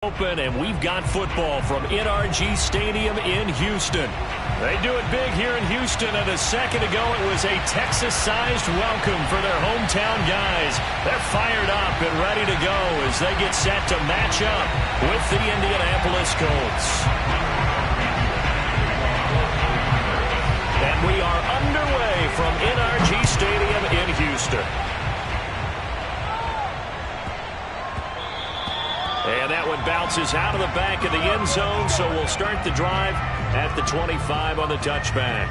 Open, and we've got football from NRG Stadium in Houston. They do it big here in Houston, and a second ago it was a Texas-sized welcome for their hometown guys. They're fired up and ready to go as they get set to match up with the Indianapolis Colts. And we are underway from NRG Stadium in Houston. And that one bounces out of the back of the end zone, so we'll start the drive at the 25 on the touchback.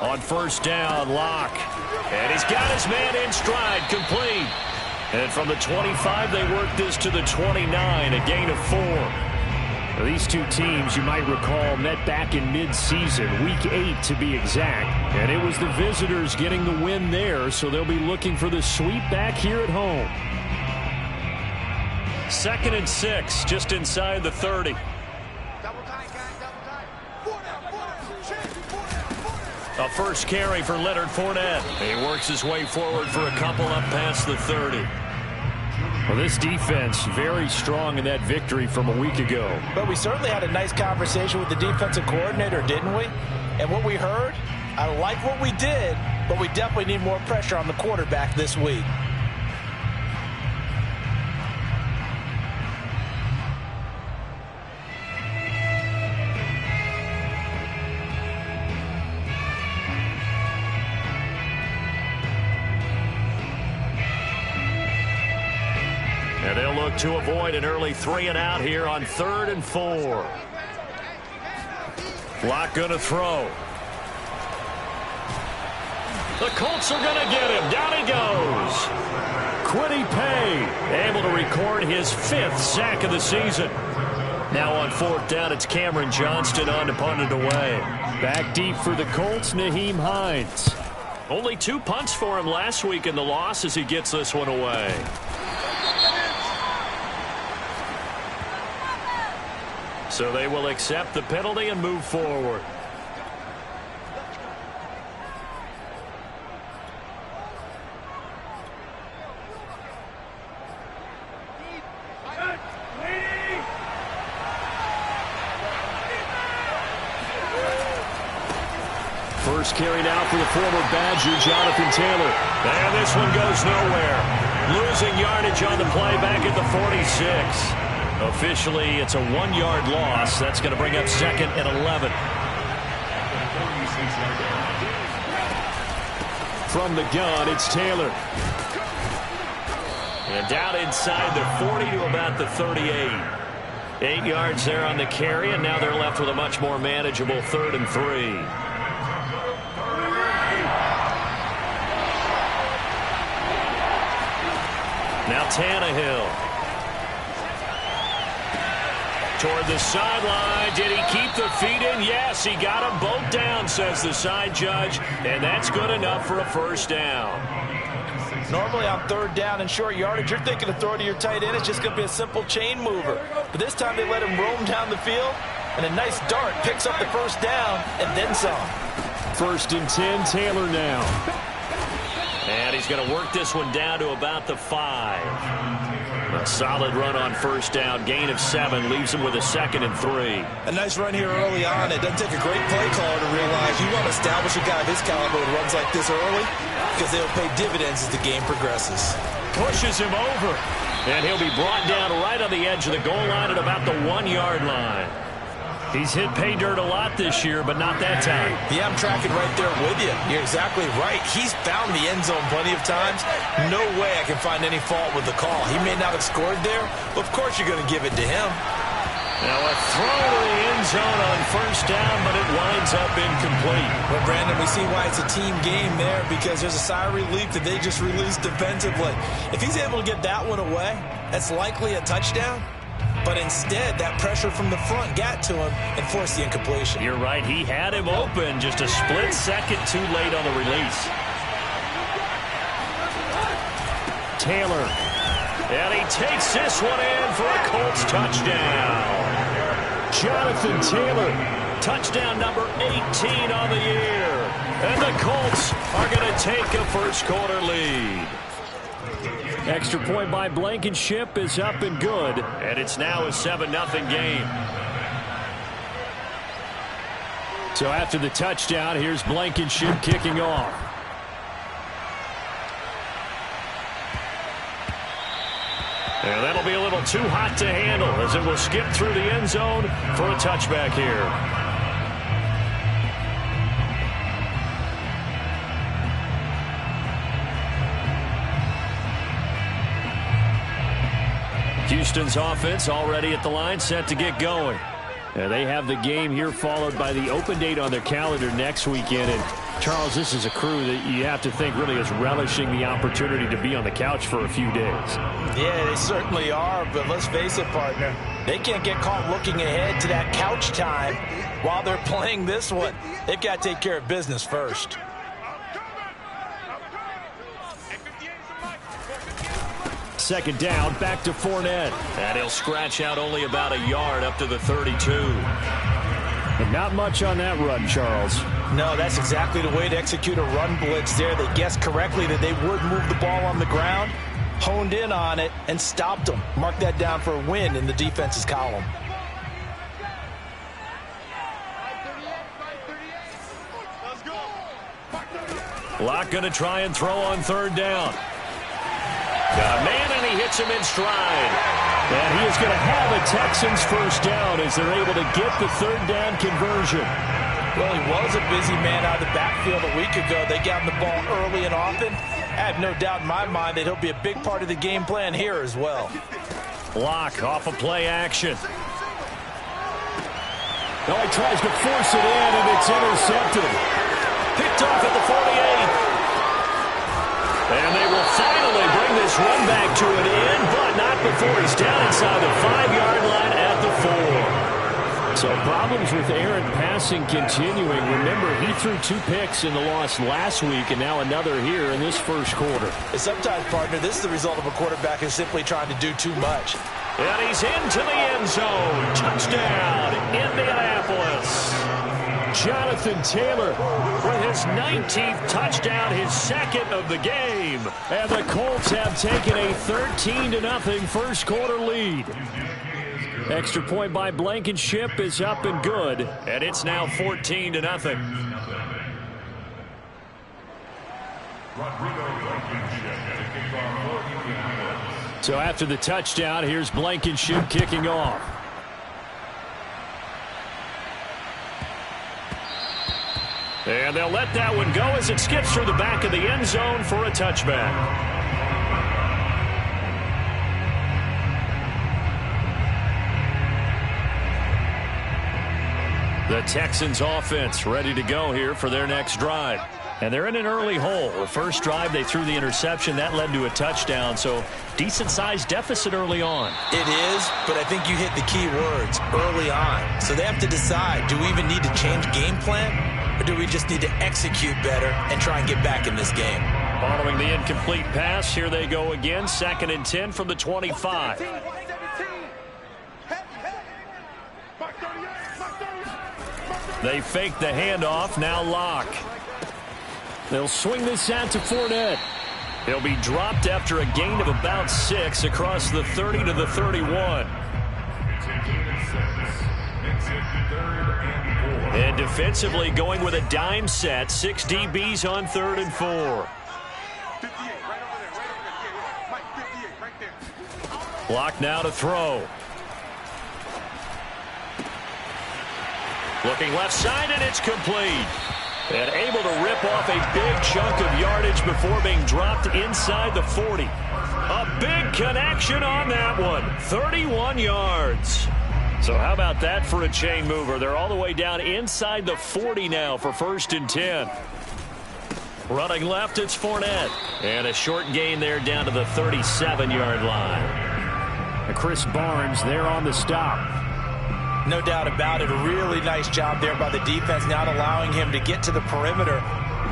On first down, Locke. And he's got his man in stride, complete. And from the 25, they work this to the 29, a gain of 4. Now, these two teams, you might recall, met back in mid-season, week 8 to be exact. And it was the visitors getting the win there, so they'll be looking for the sweep back here at home. 2nd and 6, just inside the 30. A first carry for Leonard Fournette. He works his way forward for a couple up past the 30. Well, this defense very strong in that victory from a week ago. But we certainly had a nice conversation with the defensive coordinator, didn't we? And what we heard, I like what we did, but we definitely need more pressure on the quarterback this week. And they'll look to avoid an early 3-and-out here on 3rd and 4. Locke going to throw. The Colts are going to get him. Down he goes. Kwity Paye able to record his 5th sack of the season. Now on 4th down, it's Cameron Johnston on to punt it away. Back deep for the Colts, Nyheim Hines. Only 2 punts for him last week in the loss as he gets this one away. So they will accept the penalty and move forward. First carry now for the former Badger, Jonathan Taylor. And this one goes nowhere. Losing yardage on the play back at the 46. Officially, it's a 1-yard loss. That's going to bring up 2nd and 11. From the gun, it's Taylor. And down inside the 40 to about the 38. 8 yards there on the carry, and now they're left with a much more manageable 3rd and 3. Now Tannehill. Toward the sideline. Did he keep the feet in? Yes, he got them both down, says the side judge. And that's good enough for a first down. Normally on 3rd down and short yardage, you're thinking of throwing to your tight end. It's just going to be a simple chain mover. But this time they let him roam down the field. And a nice dart picks up the first down and then some. 1st and 10, Taylor now. And he's going to work this one down to about the 5. A solid run on first down. Gain of 7 leaves him with a 2nd and 3. A nice run here early on. It doesn't take a great play caller to realize you want to establish a guy of his caliber who runs like this early because they'll pay dividends as the game progresses. Pushes him over. And he'll be brought down right on the edge of the goal line at about the 1-yard line. He's hit pay dirt a lot this year, but not that time. Yeah, I'm tracking right there with you. You're exactly right. He's found the end zone plenty of times. No way I can find any fault with the call. He may not have scored there, but of course you're going to give it to him. Now a throw to the end zone on first down, but it winds up incomplete. Well, Brandon, we see why it's a team game there because there's a sigh of relief that they just released defensively. If he's able to get that one away, that's likely a touchdown. But instead, that pressure from the front got to him and forced the incompletion. You're right. He had him open, just a split second too late on the release. Taylor. And he takes this one in for a Colts touchdown. Jonathan Taylor. Touchdown number 18 on the year. And the Colts are going to take a first quarter lead. Extra point by Blankenship is up and good. And it's now a 7-0 game. So after the touchdown, here's Blankenship kicking off. And that'll be a little too hot to handle as it will skip through the end zone for a touchback here. Houston's offense already at the line, set to get going. They have the game here followed by the open date on their calendar next weekend. And Charles, this is a crew that you have to think really is relishing the opportunity to be on the couch for a few days. Yeah, they certainly are, but let's face it, partner. They can't get caught looking ahead to that couch time while they're playing this one. They've got to take care of business first. Second down, back to Fournette. And he'll scratch out only about a yard up to the 32. But not much on that run, Charles. No, that's exactly the way to execute a run blitz there. They guessed correctly that they would move the ball on the ground, honed in on it, and stopped them. Mark that down for a win in the defense's column. Locke going to try and throw on third down. Got a man, and he hits him in stride. And he is going to have a Texans first down as they're able to get the third down conversion. Well, he was a busy man out of the backfield a week ago. They got him the ball early and often. I have no doubt in my mind that he'll be a big part of the game plan here as well. Locke off of play action. Oh, he tries to force it in, and it's intercepted. Picked off at the 48. And they will finally bring this run back to an end, but not before he's down inside the 5-yard line at the 4. So problems with Aaron passing continuing. Remember, he threw 2 picks in the loss last week, and now another here in this first quarter. Sometimes, partner, this is the result of a quarterback who's simply trying to do too much. And he's into the end zone. Touchdown, Indianapolis. Jonathan Taylor with his 19th touchdown, his second of the game. And the Colts have taken a 13-0 first quarter lead. Extra point by Blankenship is up and good. And it's now 14-0. So after the touchdown, here's Blankenship kicking off. And they'll let that one go as it skips through the back of the end zone for a touchback. The Texans offense ready to go here for their next drive. And they're in an early hole. The first drive, they threw the interception. That led to a touchdown, so decent-sized deficit early on. It is, but I think you hit the key words, early on. So they have to decide, do we even need to change game plan? Or do we just need to execute better and try and get back in this game? Following the incomplete pass, here they go again. 2nd and 10 from the 25. They fake the handoff. Now Locke. They'll swing this out to Fournette. He'll be dropped after a gain of about 6 across the 30 to the 31. And defensively going with a dime set. 6 DBs on 3rd and 4. Locke now to throw. Looking left side, and it's complete. And able to rip off a big chunk of yardage before being dropped inside the 40. A big connection on that one. 31 yards. So how about that for a chain mover? They're all the way down inside the 40 now for 1st and 10. Running left, it's Fournette. And a short gain there down to the 37-yard line. And Chris Barnes there on the stop. No doubt about it. A really nice job there by the defense, not allowing him to get to the perimeter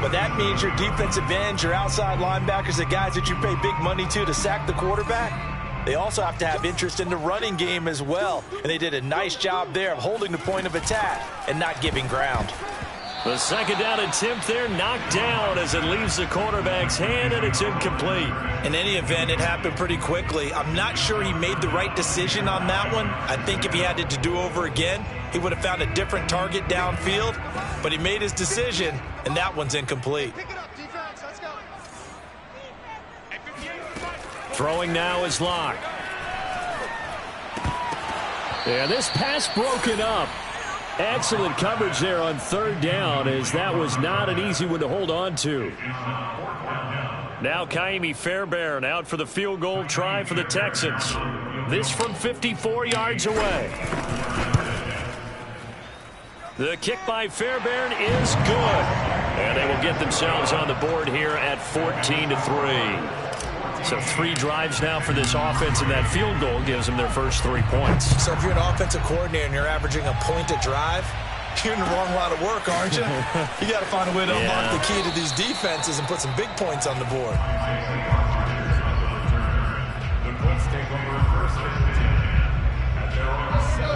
But that means your defensive ends, your outside linebackers, the guys that you pay big money to sack the quarterback, they also have to have interest in the running game as well. And they did a nice job there of holding the point of attack and not giving ground. The second down attempt there knocked down as it leaves the quarterback's hand, and it's incomplete. In any event, it happened pretty quickly. I'm not sure he made the right decision on that one. I think if he had it to do over again, he would have found a different target downfield. But he made his decision, and that one's incomplete. Throwing now is Locke. And this pass broken up. Excellent coverage there on third down, as that was not an easy one to hold on to. Now Kaimi Fairbairn out for the field goal try for the Texans. This from 54 yards away. The kick by Fairbairn is good. And they will get themselves on the board here at 14-3. So 3 drives now for this offense, and that field goal gives them their first 3 points. So if you're an offensive coordinator and you're averaging a point a drive, you're in the wrong line of work, aren't you? You got to find a way to unlock the key to these defenses and put some big points on the board.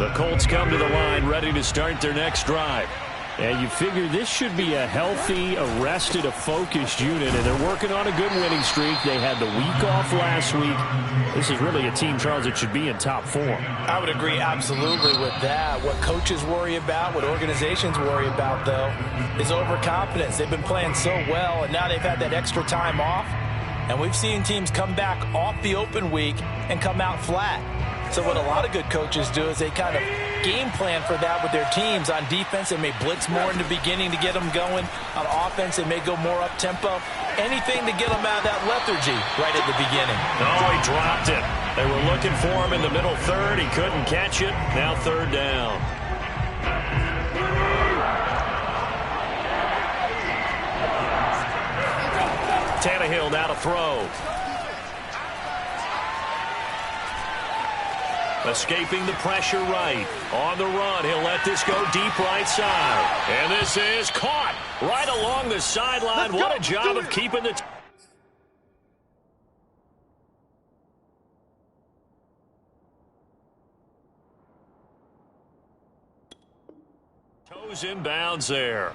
The Colts come to the line ready to start their next drive. And you figure this should be a healthy, a focused unit, and they're working on a good winning streak. They had the week off last week. This is really a team, Charles, that should be in top form. I would agree absolutely with that. What coaches worry about, what organizations worry about, though, is overconfidence. They've been playing so well, and now they've had that extra time off. And we've seen teams come back off the open week and come out flat. So what a lot of good coaches do is they kind of game plan for that with their teams. On defense, they may blitz more in the beginning to get them going. On offense, they may go more up-tempo. Anything to get them out of that lethargy right at the beginning. Oh, he dropped it. They were looking for him in the middle third. He couldn't catch it. Now third down. Tannehill now to throw. Escaping the pressure right. On the run, he'll let this go deep right side. And this is caught right along the sideline. What a job of keeping the... Toes inbounds there.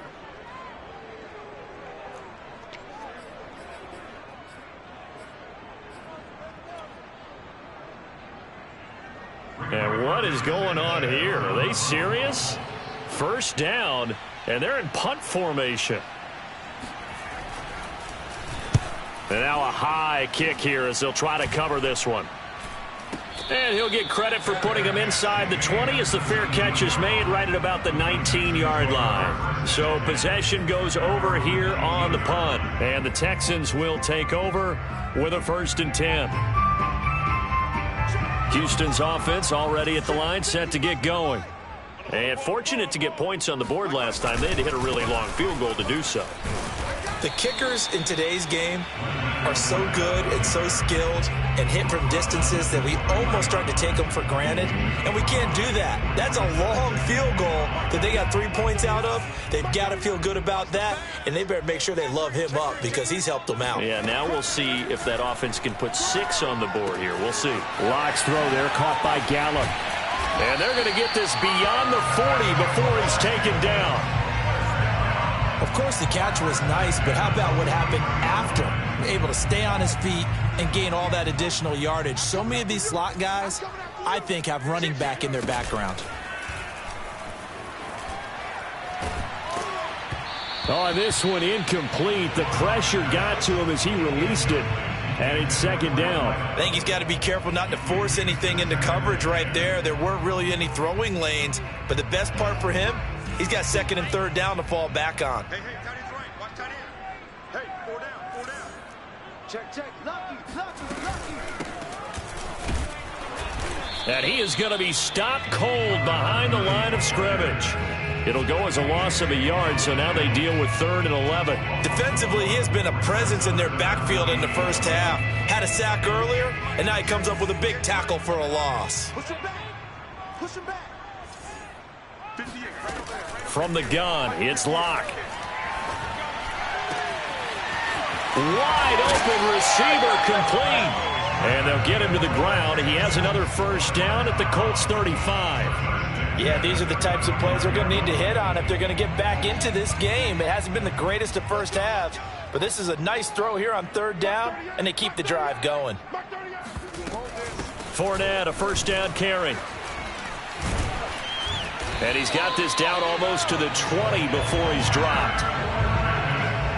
And what is going on here? Are they serious? First down, and they're in punt formation. And now a high kick here as they'll try to cover this one. And he'll get credit for putting him inside the 20 as the fair catch is made right at about the 19-yard line. So possession goes over here on the punt. And the Texans will take over with a 1st and 10. Houston's offense already at the line, set to get going. And fortunate to get points on the board last time. They had to hit a really long field goal to do so. The kickers in today's game are so good and so skilled and hit from distances that we almost start to take them for granted. And we can't do that. That's a long field goal that they got 3 points out of. They've got to feel good about that. And they better make sure they love him up because he's helped them out. Yeah, now we'll see if that offense can put 6 on the board here. We'll see. Locke's throw there caught by Gallup. And they're going to get this beyond the 40 before he's taken down. Of course, the catch was nice, but how about what happened after? Able to stay on his feet and gain all that additional yardage. So many of these slot guys, I think, have running back in their background. Oh, this one incomplete. The pressure got to him as he released it. And it's 2nd down. I think he's got to be careful not to force anything into coverage right there. There weren't really any throwing lanes. But the best part for him, he's got 2nd and 3rd down to fall back on. Hey, tight end's right. Watch tight end. Hey, 4 down. Check. Lucky. And he is going to be stopped cold behind the line of scrimmage. It'll go as a loss of a yard, so now they deal with 3rd and 11. Defensively, he has been a presence in their backfield in the first half. Had a sack earlier, and now he comes up with a big tackle for a loss. Push him back. 58, right over there. From the gun, it's Locke. Wide open receiver complete. And they'll get him to the ground. He has another first down at the Colts 35. Yeah, these are the types of plays they're going to need to hit on if they're going to get back into this game. It hasn't been the greatest of first halves, but this is a nice throw here on third down, and they keep the drive going. Fournette, a first down carry. And he's got this down almost to the 20 before he's dropped.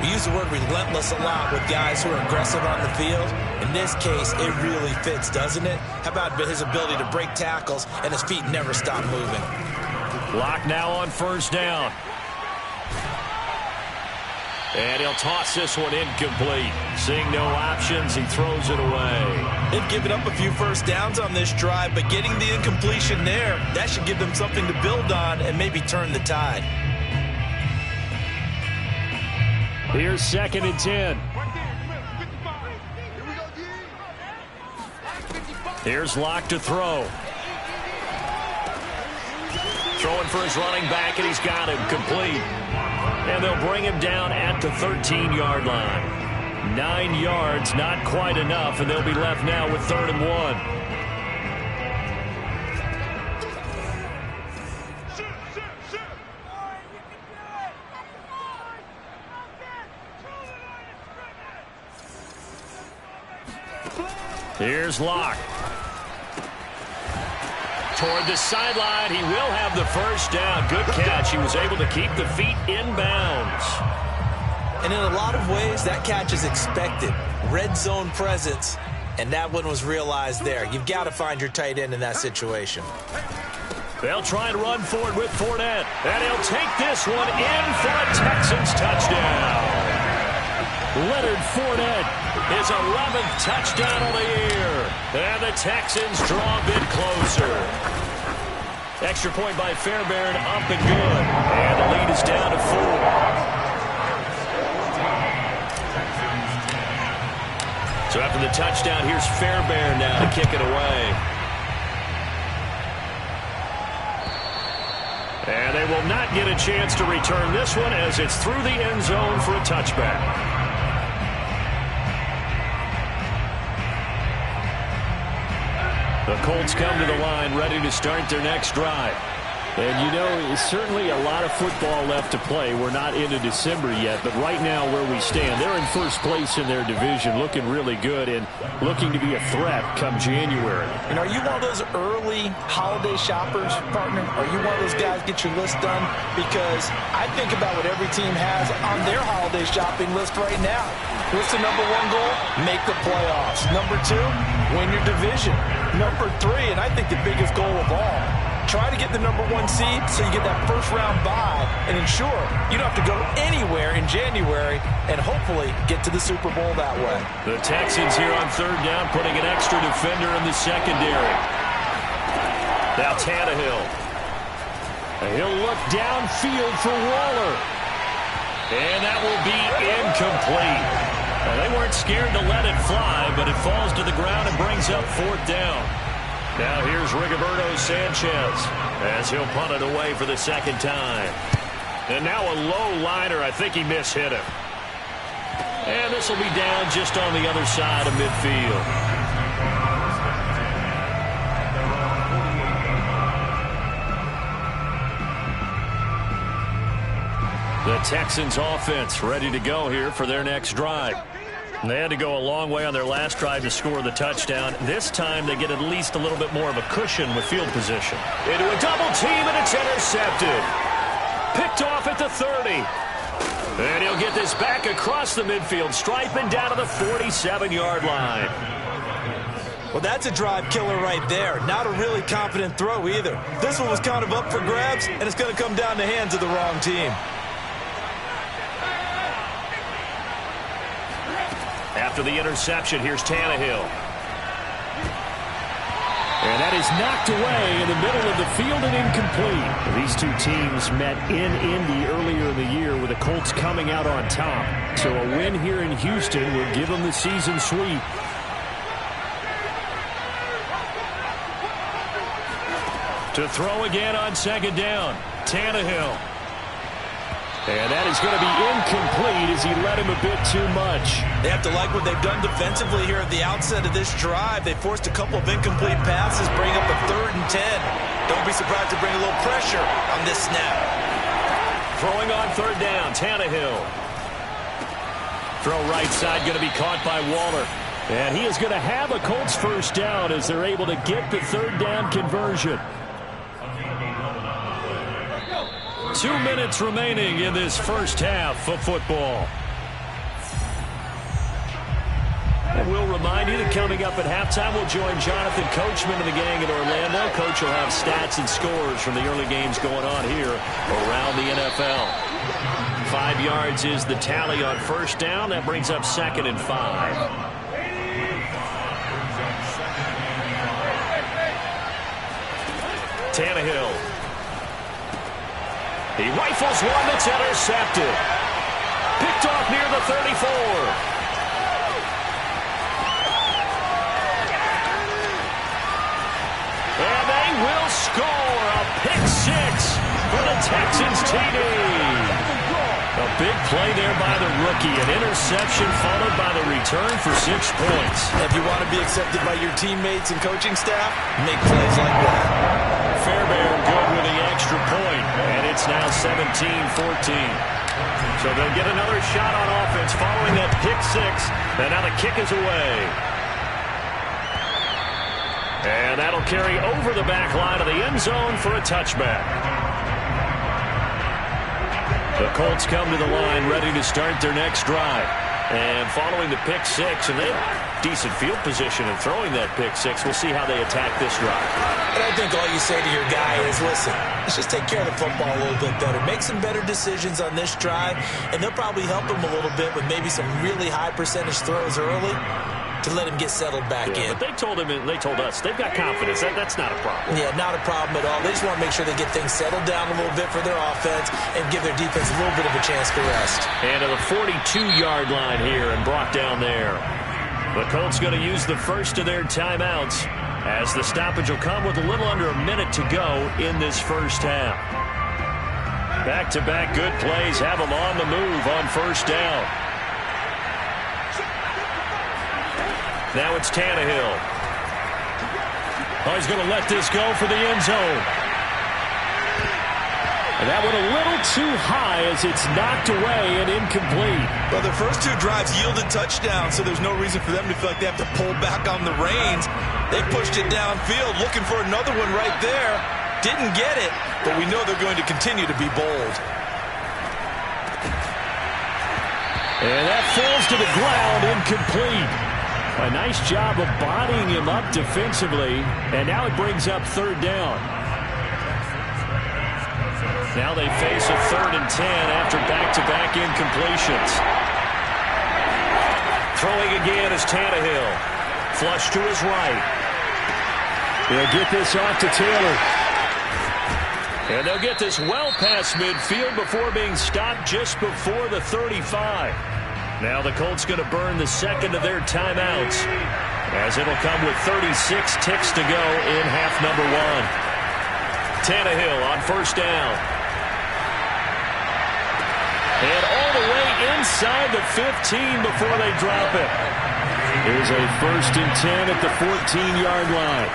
We use the word relentless a lot with guys who are aggressive on the field. In this case, it really fits, doesn't it? How about his ability to break tackles and his feet never stop moving? Block now on first down. And he'll toss this one incomplete. Seeing no options, he throws it away. They've given up a few first downs on this drive, but getting the incompletion there, that should give them something to build on and maybe turn the tide. Here's 2nd and 10. Here's Locke to throw. Throwing for his running back, and he's got him complete. And they'll bring him down at the 13-yard line. 9 yards, not quite enough, and they'll be left now with 3rd and 1. Here's Locke. Toward the sideline, he will have the first down. Good catch. He was able to keep the feet in bounds. And in a lot of ways, that catch is expected. Red zone presence, and that one was realized there. You've got to find your tight end in that situation. They'll try and run forward with Fournette. And he'll take this one in for a Texans touchdown. Leonard Fournette, his 11th touchdown of the year. And the Texans draw a bit closer. Extra point by Fairbairn, up and good. And the lead is down to 4. So after the touchdown, here's Fairbairn now to kick it away. And they will not get a chance to return this one as it's through the end zone for a touchback. The Colts come to the line ready to start their next drive. And, you know, certainly a lot of football left to play. We're not into December yet, but right now where we stand, they're in first place in their division, looking really good and looking to be a threat come January. And are you one of those early holiday shoppers, partner? Are you one of those guys get your list done? Because I think about what every team has on their holiday shopping list right now. What's the number 1 goal? Make the playoffs. Number 2, win your division. Number 3, and I think the biggest goal of all, try to get the number 1 seed so you get that first-round bye and ensure you don't have to go anywhere in January and hopefully get to the Super Bowl that way. The Texans here on 3rd down putting an extra defender in the secondary. Now Tannehill. He'll look downfield for Waller. And that will be incomplete. Well, they weren't scared to let it fly, but it falls to the ground and brings up 4th down. Now here's Rigoberto Sanchez as he'll punt it away for the 2nd time. And now a low liner. I think he mishit him. And this will be down just on the other side of midfield. The Texans offense ready to go here for their next drive. They had to go a long way on their last drive to score the touchdown. This time they get at least a little bit more of a cushion with field position. Into a double team, and it's intercepted. Picked off at the 30. And he'll get this back across the midfield stripe and down to the 47-yard line. Well, that's a drive killer right there. Not a really confident throw either. This one was kind of up for grabs, and it's going to come down the hands of the wrong team. After the interception, here's Tannehill. And that is knocked away in the middle of the field and incomplete. These two teams met in Indy earlier in the year with the Colts coming out on top. So a win here in Houston would give them the season sweep. To throw again on 2nd down, Tannehill. And that is going to be incomplete as he led him a bit too much. They have to like what they've done defensively here at the outset of this drive. They forced a couple of incomplete passes, bring up a 3rd and 10. Don't be surprised to bring a little pressure on this snap. Throwing on 3rd down, Tannehill. Throw right side, going to be caught by Waller. And he is going to have a Colts first down as they're able to get the 3rd down conversion. 2 minutes remaining in this first half of football. And we'll remind you that coming up at halftime, we'll join Jonathan Coachman and the gang in Orlando. Coach will have stats and scores from the early games going on here around the NFL. 5 yards is the tally on first down. That brings up 2nd and 5. Tannehill. He rifles one that's intercepted. Picked off near the 34. And they will score a pick 6 for the Texans TD. A big play there by the rookie. An interception followed by the return for 6 points. If you want to be accepted by your teammates and coaching staff, make plays like that. Fairbairn good with the extra point, and it's now 17-14. So they'll get another shot on offense following that pick 6, and now the kick is away. And that'll carry over the back line of the end zone for a touchback. The Colts come to the line ready to start their next drive. And following the pick 6, and they have decent field position in throwing that pick 6. We'll see how they attack this drive. And I think all you say to your guy is, listen, let's just take care of the football a little bit better. Make some better decisions on this drive, and they'll probably help him a little bit with maybe some really high percentage throws early to let him get settled back in. But they told him, and they told us, they've got confidence. That's not a problem. Yeah, not a problem at all. They just want to make sure they get things settled down a little bit for their offense and give their defense a little bit of a chance to rest. And to the 42-yard line here and brought down there. The Colts going to use the first of their timeouts as the stoppage will come with a little under a minute to go in this first half. Back-to-back good plays have them on the move on first down. Now it's Tannehill. Oh, he's going to let this go for the end zone. And that went a little too high as it's knocked away and incomplete. Well, their first 2 drives yielded touchdowns, so there's no reason for them to feel like they have to pull back on the reins. They pushed it downfield, looking for another one right there. Didn't get it, but we know they're going to continue to be bold. And that falls to the ground, incomplete. A nice job of bodying him up defensively, and now it brings up 3rd down. Now they face a 3rd and 10 after back-to-back incompletions. Throwing again is Tannehill. Flush to his right. They'll get this off to Taylor. And they'll get this well past midfield before being stopped just before the 35. Now the Colts going to burn the second of their timeouts, as it'll come with 36 ticks to go in half number 1. Tannehill on first down. And all the way inside the 15 before they drop it. Here's a 1st and 10 at the 14-yard line.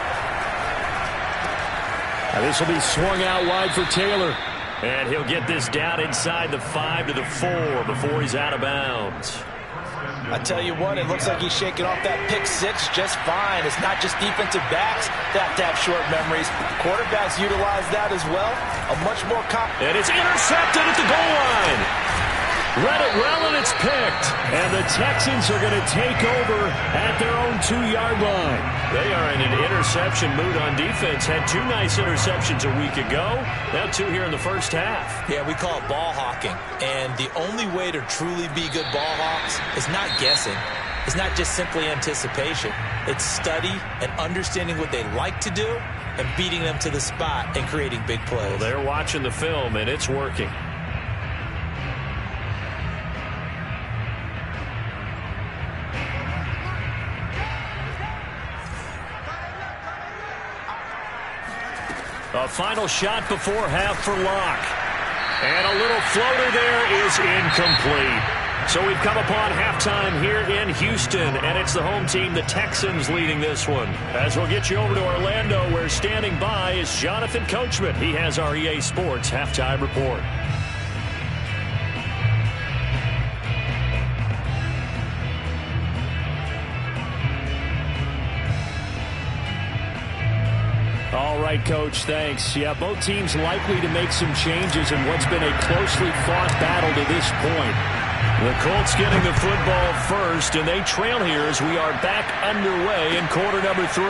Now this will be swung out wide for Taylor. And he'll get this down inside the 5 to the 4 before he's out of bounds. I tell you what, it looks like he's shaking off that pick 6 just fine. It's not just defensive backs that have to have short memories. Quarterbacks utilize that as well. A much more and it's intercepted at the goal line. Read it well, and it's picked. And the Texans are going to take over at their own 2-yard line. They are in an interception mood on defense. Had 2 nice interceptions a week ago. Now 2 here in the first half. Yeah, we call it ball hawking. And the only way to truly be good ball hawks is not guessing. It's not just simply anticipation. It's study and understanding what they like to do and beating them to the spot and creating big plays. Well, they're watching the film, and it's working. A final shot before half for Locke. And a little floater there is incomplete. So we've come upon halftime here in Houston, and it's the home team, the Texans, leading this one. As we'll get you over to Orlando, where standing by is Jonathan Coachman. He has our EA Sports halftime report. All right, Coach, thanks. Yeah, both teams likely to make some changes in what's been a closely fought battle to this point. The Colts getting the football first, and they trail here as we are back underway in quarter number 3.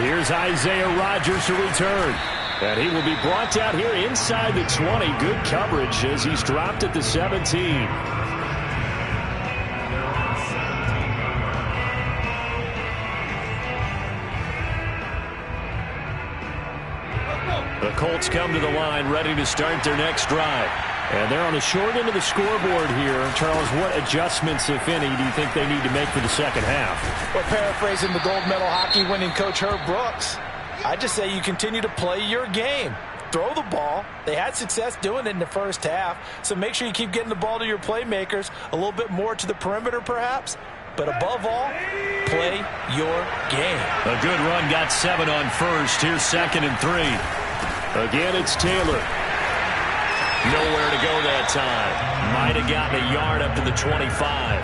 Here's Isaiah Rodgers to return. And he will be brought down here inside the 20. Good coverage as he's dropped at the 17. The Colts come to the line ready to start their next drive. And they're on the short end of the scoreboard here. Charles, what adjustments, if any, do you think they need to make for the second half? Well, paraphrasing the gold medal hockey winning coach Herb Brooks, I just say you continue to play your game. Throw the ball. They had success doing it in the first half, so make sure you keep getting the ball to your playmakers, a little bit more to the perimeter perhaps, but above all, play your game. A good run, got 7 on first. Here's 2nd and 3. Again, it's Taylor. Nowhere to go that time. Might have gotten a yard up to the 25.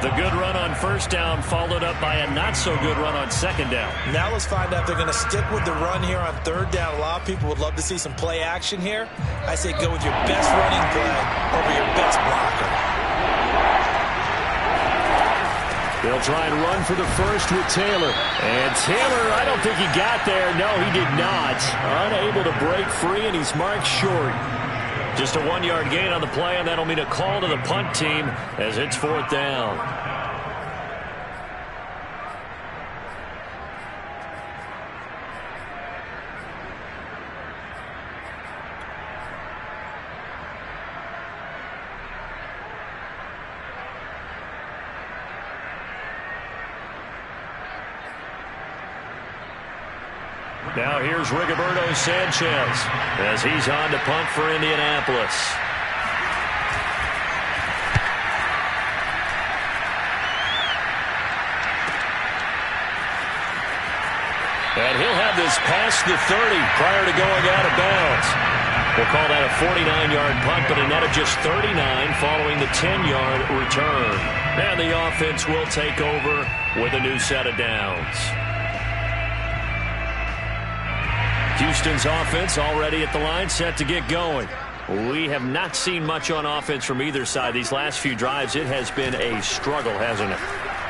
The good run on first down followed up by a not-so-good run on second down. Now let's find out if they're going to stick with the run here on third down. A lot of people would love to see some play action here. I say go with your best running play over your best blocker. They'll try and run for the first with Taylor. And Taylor, I don't think he got there. No, he did not. Unable to break free, and he's marked short. Just a 1-yard gain on the play, and that'll mean a call to the punt team as it's 4th down. Now here's Rigoberto Sanchez as he's on to punt for Indianapolis. And he'll have this past the 30 prior to going out of bounds. We'll call that a 49-yard punt, but a net of just 39 following the 10-yard return. And the offense will take over with a new set of downs. Houston's offense already at the line, set to get going. We have not seen much on offense from either side. These last few drives, it has been a struggle, hasn't it?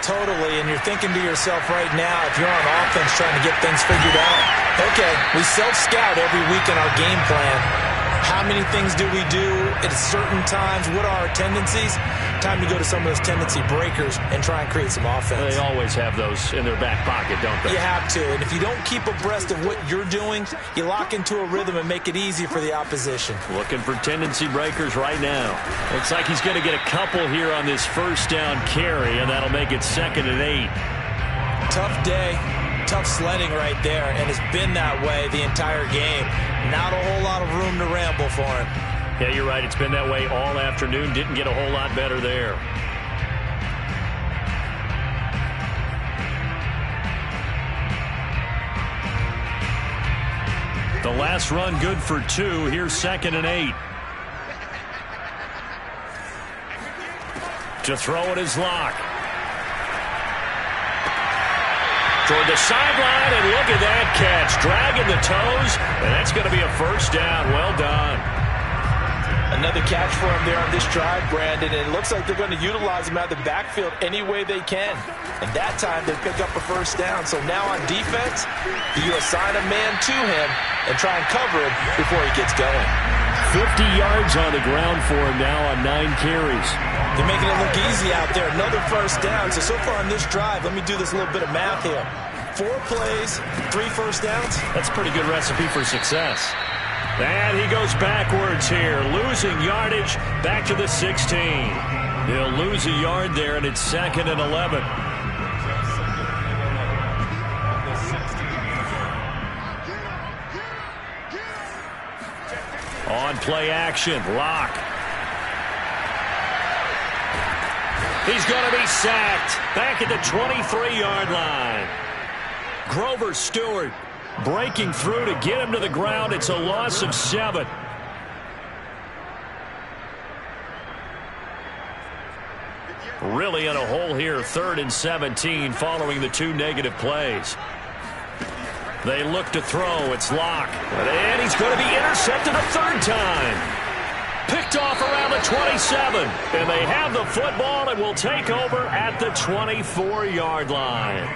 Totally, and you're thinking to yourself right now, if you're on offense trying to get things figured out, okay, we self-scout every week in our game plan. How many things do we do at certain times? What are our tendencies? Time to go to some of those tendency breakers and try and create some offense. They always have those in their back pocket, don't they? You have to, and if you don't keep abreast of what you're doing, you lock into a rhythm and make it easy for the opposition. Looking for tendency breakers right now. Looks like he's going to get a couple here on this first down carry, and that'll make it 2nd and 8. Tough day, tough sledding right there, and it's been that way the entire game. Not a whole lot of room to ramble for him. Yeah, you're right. It's been that way all afternoon. Didn't get a whole lot better there. The last run good for 2. Here's 2nd and 8. To throw it is Locke. Toward the sideline, and look at that catch. Dragging the toes, and that's going to be a first down. Well done. Another catch for him there on this drive, Brandon, and it looks like they're going to utilize him out of the backfield any way they can. And that time, they pick up a first down. So now on defense, you assign a man to him and try and cover him before he gets going. 50 yards on the ground for him now on 9 carries. They're making it look easy out there. Another first down. So far on this drive, let me do this little bit of math here. 4 plays, 3 first downs. That's a pretty good recipe for success. And he goes backwards here, losing yardage back to the 16. He'll lose a yard there, and it's 2nd and 11. On play action, Locke. He's going to be sacked back at the 23-yard line. Grover Stewart breaking through to get him to the ground. It's a loss of 7. Really in a hole here, 3rd and 17 following the 2 negative plays. They look to throw. It's Locke. And he's going to be intercepted a 3rd time. Picked off around the 27. And they have the football and will take over at the 24-yard line.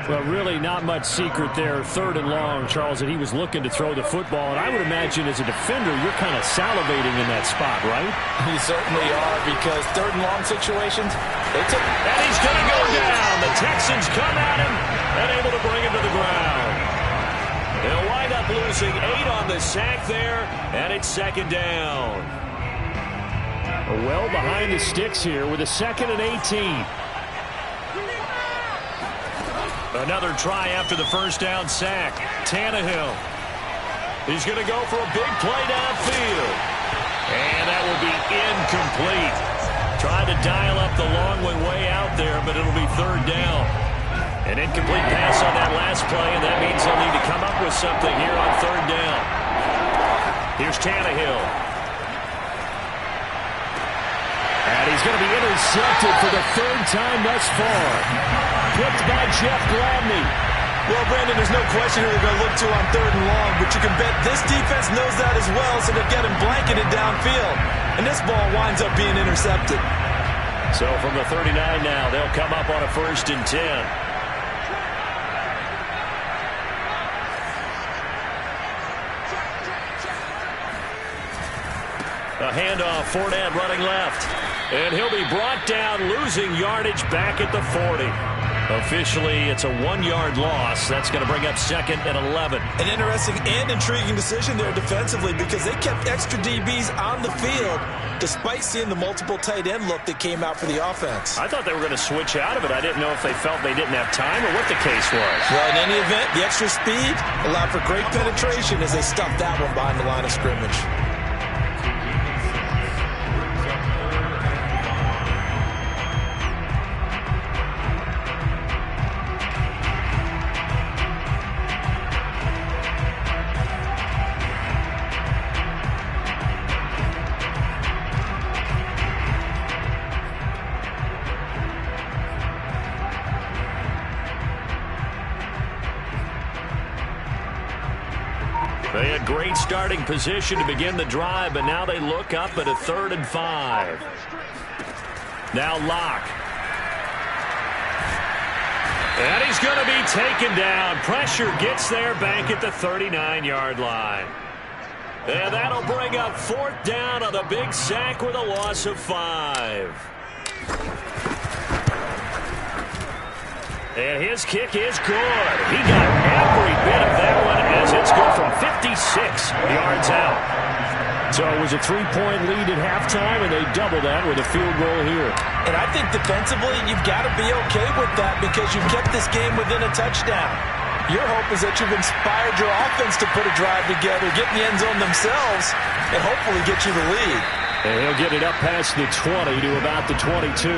Well, really not much secret there. 3rd and long, Charles, that he was looking to throw the football. And I would imagine as a defender, you're kind of salivating in that spot, right? You certainly are, because 3rd and long situations, they took. And he's going to go down. The Texans come at him and able to bring him to the ground. They'll wind up losing 8 on the sack there, and it's 2nd down. Well behind the sticks here with a 2nd and 18. Another try after the 1st down sack. Tannehill. He's going to go for a big play downfield. And that will be incomplete. Tried to dial up the long way out there, but it'll be 3rd down. An incomplete pass on that last play, and that means they'll need to come up with something here on 3rd down. Here's Tannehill. And he's going to be intercepted for the 3rd time thus far. Picked by Jeff Gladney. Well, Brandon, there's no question who they're going to look to on 3rd and long, but you can bet this defense knows that as well, so they've got him blanketed downfield. And this ball winds up being intercepted. So from the 39 now, they'll come up on a 1st and 10. A handoff, Fournette running left. And he'll be brought down, losing yardage back at the 40. Officially, it's a 1-yard loss. That's going to bring up 2nd and 11. An interesting and intriguing decision there defensively, because they kept extra DBs on the field despite seeing the multiple tight end look that came out for the offense. I thought they were going to switch out of it. I didn't know if they felt they didn't have time or what the case was. Well, in any event, the extra speed allowed for great penetration as they stuffed that one behind the line of scrimmage. They had great starting position to begin the drive, but now they look up at a 3rd and 5. Now Locke. And he's going to be taken down. Pressure gets there back at the 39-yard line. And that'll bring up 4th down on the big sack with a loss of 5. And his kick is good. He got every bit of that one as it's good from 56 yards out. So it was a 3-point lead at halftime, and they doubled that with a field goal here. And I think defensively, you've got to be okay with that because you've kept this game within a touchdown. Your hope is that you've inspired your offense to put a drive together, get in the end zone themselves, and hopefully get you the lead. And he'll get it up past the 20 to about the 22.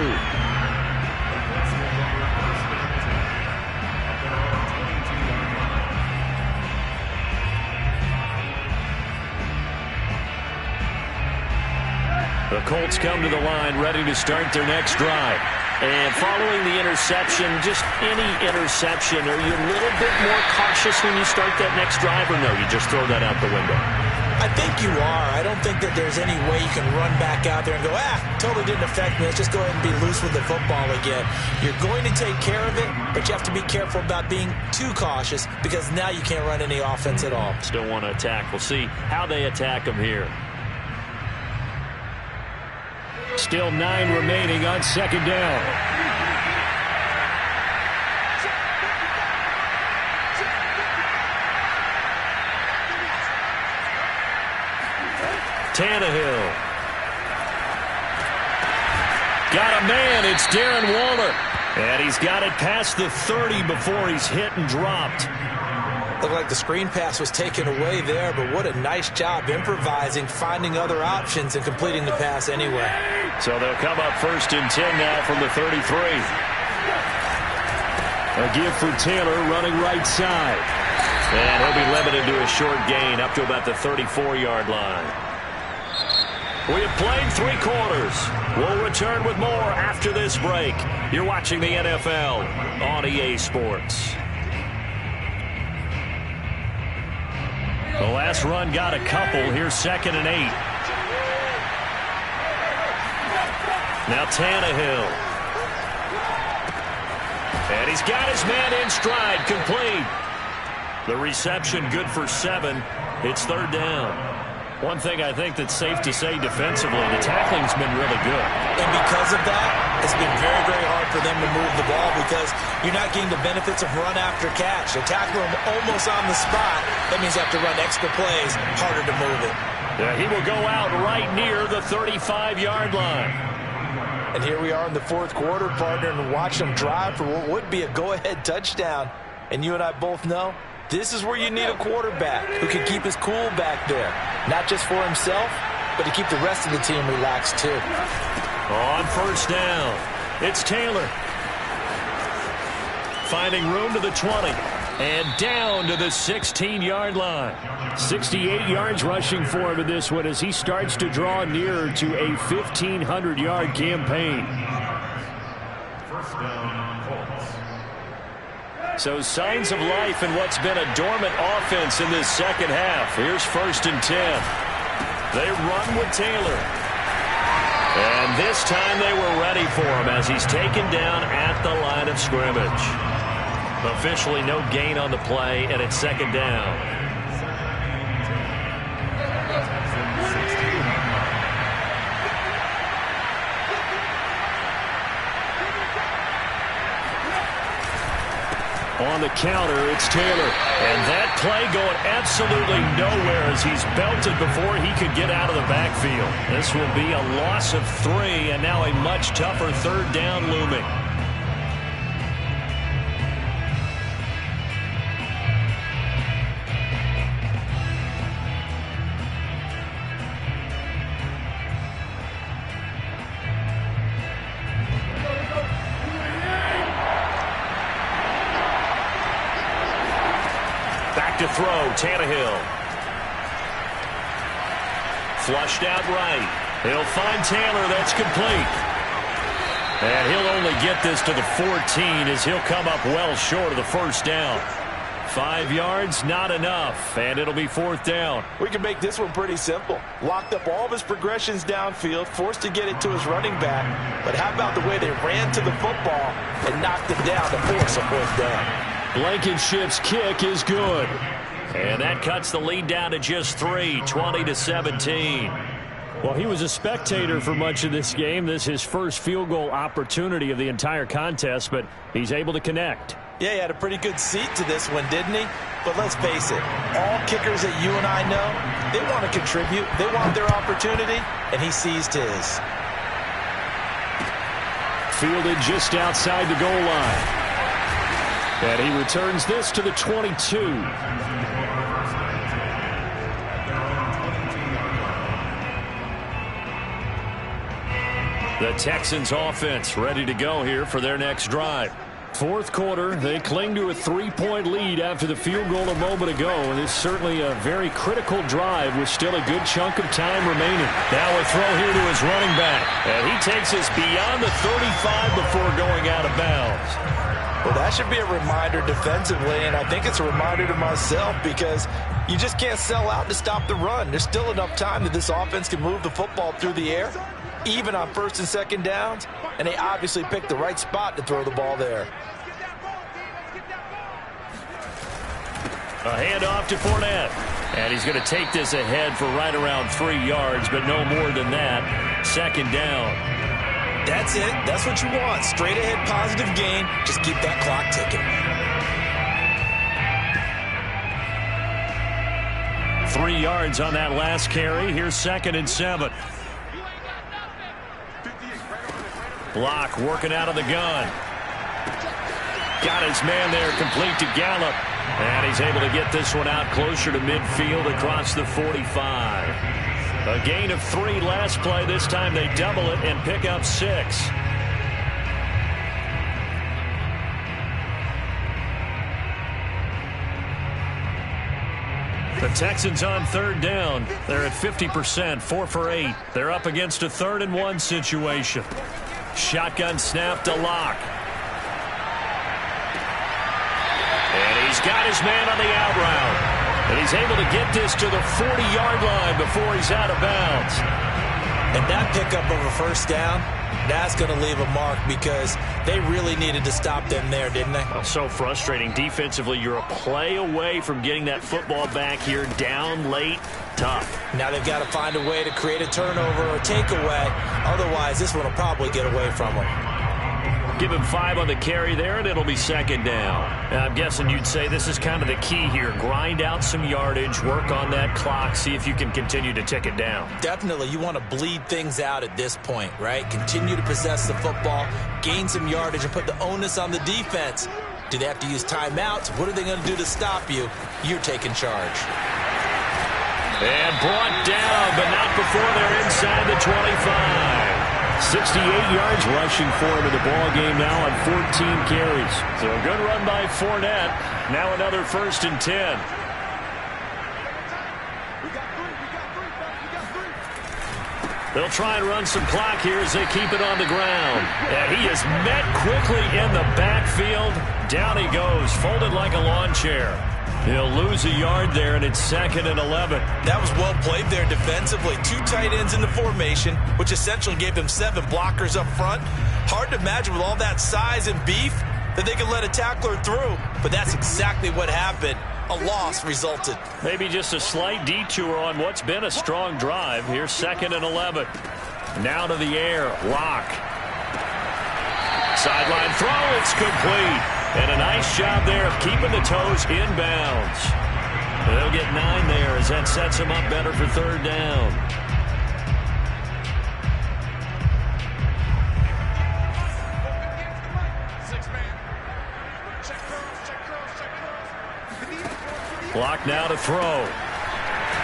The Colts come to the line ready to start their next drive. And following the interception, just any interception, are you a little bit more cautious when you start that next drive, or no, you just throw that out the window? I think you are. I don't think that there's any way you can run back out there and go, totally didn't affect me. Let's just go ahead and be loose with the football again. You're going to take care of it, but you have to be careful about being too cautious because now you can't run any offense at all. Still want to attack. We'll see how they attack them here. Still 9 remaining on 2nd down. Tannehill. Got a man. It's Darren Waller. And he's got it past the 30 before he's hit and dropped. Looked like the screen pass was taken away there, but what a nice job improvising, finding other options, and completing the pass anyway. So they'll come up 1st and 10 now from the 33. A give for Taylor running right side. And he'll be limited to a short gain up to about the 34-yard line. We have played 3 quarters. We'll return with more after this break. You're watching the NFL on EA Sports. The last run got a couple. Here's 2nd and 8. Now Tannehill. And he's got his man in stride, complete. The reception good for 7. It's 3rd down. One thing I think that's safe to say defensively, the tackling's been really good. And because of that, it's been very, very hard for them to move the ball because you're not getting the benefits of run after catch. They tackle him almost on the spot. That means you have to run extra plays, harder to move it. Yeah, he will go out right near the 35-yard line. And here we are in the 4th quarter, partner, and watch them drive for what would be a go-ahead touchdown. And you and I both know this is where you need a quarterback who can keep his cool back there. Not just for himself, but to keep the rest of the team relaxed too. On 1st down, it's Taylor. Finding room to the 20. And down to the 16-yard line. 68 yards rushing for him in this one as he starts to draw nearer to a 1,500-yard campaign. So signs of life in what's been a dormant offense in this second half. Here's 1st and 10. They run with Taylor. And this time they were ready for him as he's taken down at the line of scrimmage. Officially no gain on the play, and it's 2nd down. On the counter, it's Taylor. And that play going absolutely nowhere as he's belted before he could get out of the backfield. This will be a loss of 3, and now a much tougher 3rd down looming. To throw, Tannehill. Flushed out right. He'll find Taylor. That's complete. And he'll only get this to the 14 as he'll come up well short of the 1st down. 5 yards, not enough, and it'll be 4th down. We can make this one pretty simple. Locked up all of his progressions downfield, forced to get it to his running back. But how about the way they ran to the football and knocked him down to force a 4th down? Blankenship's kick is good. And that cuts the lead down to just 3, 20-17. Well, he was a spectator for much of this game. This is his first field goal opportunity of the entire contest, but he's able to connect. Yeah, he had a pretty good seat to this one, didn't he? But let's face it, all kickers that you and I know, they want to contribute. They want their opportunity, and he seized his. Fielded just outside the goal line. And he returns this to the 22. The Texans offense ready to go here for their next drive. 4th quarter, they cling to a 3-point lead after the field goal a moment ago, and it's certainly a very critical drive with still a good chunk of time remaining. Now a throw here to his running back, and he takes us beyond the 35 before going out of bounds. Well, that should be a reminder defensively, and I think it's a reminder to myself because you just can't sell out to stop the run. There's still enough time that this offense can move the football through the air, even on 1st and 2nd downs, and they obviously picked the right spot to throw the ball there. A handoff to Fournette, and he's going to take this ahead for right around 3 yards, but no more than that. 2nd down. That's it. That's what you want. Straight ahead positive gain. Just keep that clock ticking. 3 yards on that last carry. Here's 2nd and 7. Block working out of the gun. Got his man there, complete to Gallup. And he's able to get this one out closer to midfield across the 45. A gain of 3 last play. This time they double it and pick up 6. The Texans on 3rd down. They're at 50%, 4 for 8. They're up against a 3rd and 1 situation. Shotgun snap to Locke. And he's got his man on the out route. And he's able to get this to the 40-yard line before he's out of bounds. And that pickup of a first down, that's going to leave a mark because they really needed to stop them there, didn't they? Well, so frustrating. Defensively, you're a play away from getting that football back here. Down late, tough. Now they've got to find a way to create a turnover or takeaway. Otherwise, this one will probably get away from them. Give him 5 on the carry there, and it'll be 2nd down. And I'm guessing you'd say this is kind of the key here. Grind out some yardage, work on that clock, see if you can continue to tick it down. Definitely, you want to bleed things out at this point, right? Continue to possess the football, gain some yardage, and put the onus on the defense. Do they have to use timeouts? What are they going to do to stop you? You're taking charge. And brought down, but not before they're inside the 25. 68 yards rushing for him in the ball game now on 14 carries. So a good run by Fournette. Now another 1st and 10. They'll try and run some clock here as they keep it on the ground. And he is met quickly in the backfield. Down he goes, folded like a lawn chair. He'll lose a yard there, and it's 2nd and 11. That was well played there defensively. 2 tight ends in the formation, which essentially gave them 7 blockers up front. Hard to imagine with all that size and beef that they could let a tackler through, but that's exactly what happened. A loss resulted. Maybe just a slight detour on what's been a strong drive. Here's 2nd and 11. Now to the air, Locke. Sideline throw, it's complete. And a nice job there of keeping the toes inbounds. They'll get 9 there as that sets them up better for 3rd down. Clock now to throw.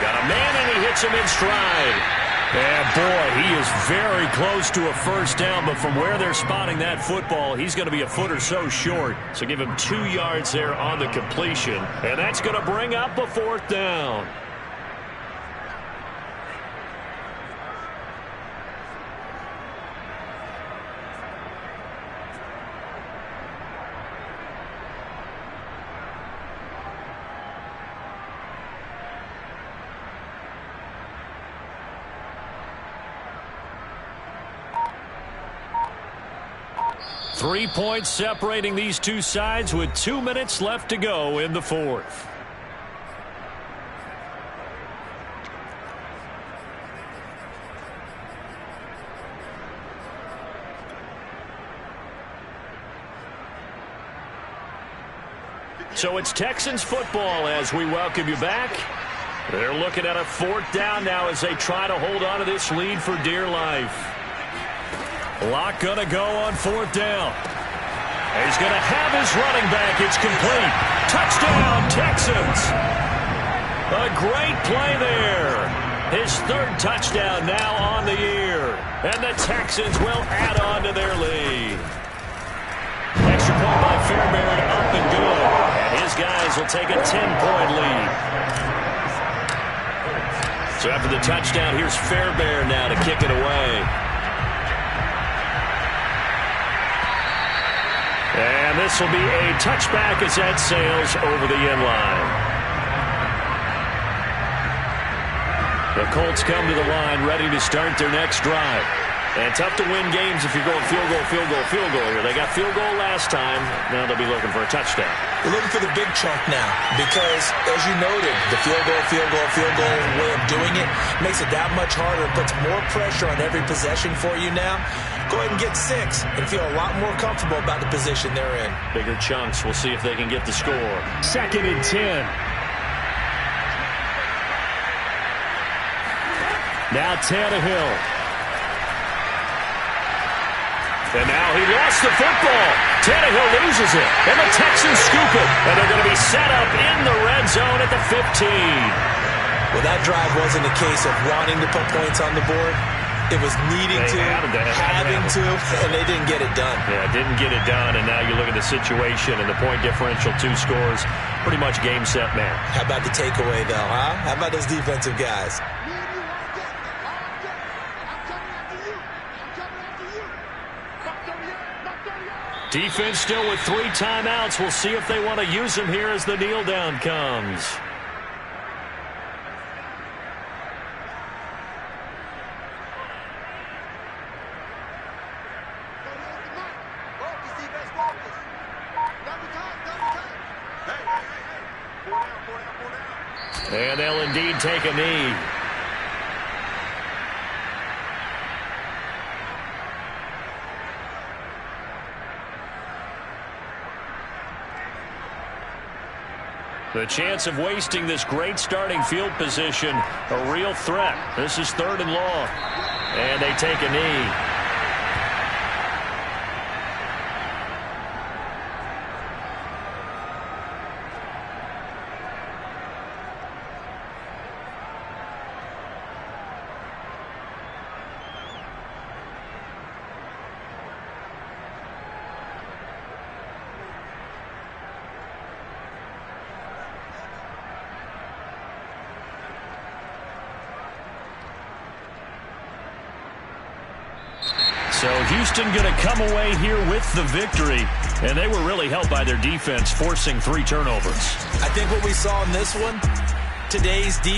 Got a man and he hits him in stride. And boy, he is very close to a 1st down, but from where they're spotting that football, he's going to be a foot or so short. So give him 2 yards there on the completion, and that's going to bring up a 4th down. Three points separating these two sides with 2 minutes left to go in the 4th. So it's Texans football as we welcome you back. They're looking at a 4th down now as they try to hold on to this lead for dear life. Locke going to go on 4th down. He's going to have his running back. It's complete. Touchdown, Texans. A great play there. His 3rd touchdown now on the year. And the Texans will add on to their lead. Extra point by Fairbairn, up and good. And his guys will take a 10-point lead. So after the touchdown, here's Fairbairn now to kick it away. And this will be a touchback as that sails over the end line. The Colts come to the line ready to start their next drive. And tough to win games if you're going field goal, field goal, field goal here. They got field goal last time. Now they'll be looking for a touchdown. We're looking for the big chunk now because, as you noted, the field goal way of doing it makes it that much harder and puts more pressure on every possession for you now. Go ahead and get 6 and feel a lot more comfortable about the position they're in. Bigger chunks. We'll see if they can get the score. 2nd and 10. Now Tannehill. And now he lost the football. Tannehill loses it, and the Texans scoop it, and they're going to be set up in the red zone at the 15. Well, that drive wasn't a case of wanting to put points on the board. It was needing to, having to, and they didn't get it done. Yeah, didn't get it done, and now you look at the situation and the point differential, 2 scores, pretty much game, set, match. How about the takeaway, though, huh? How about those defensive guys? Defense still with 3 timeouts. We'll see if they want to use them here as the kneel down comes. And they'll indeed take a knee. The chance of wasting this great starting field position, a real threat. This is 3rd and long. And they take a knee. So Houston going to come away here with the victory, and they were really helped by their defense, forcing 3 turnovers. I think what we saw in this one, today's defense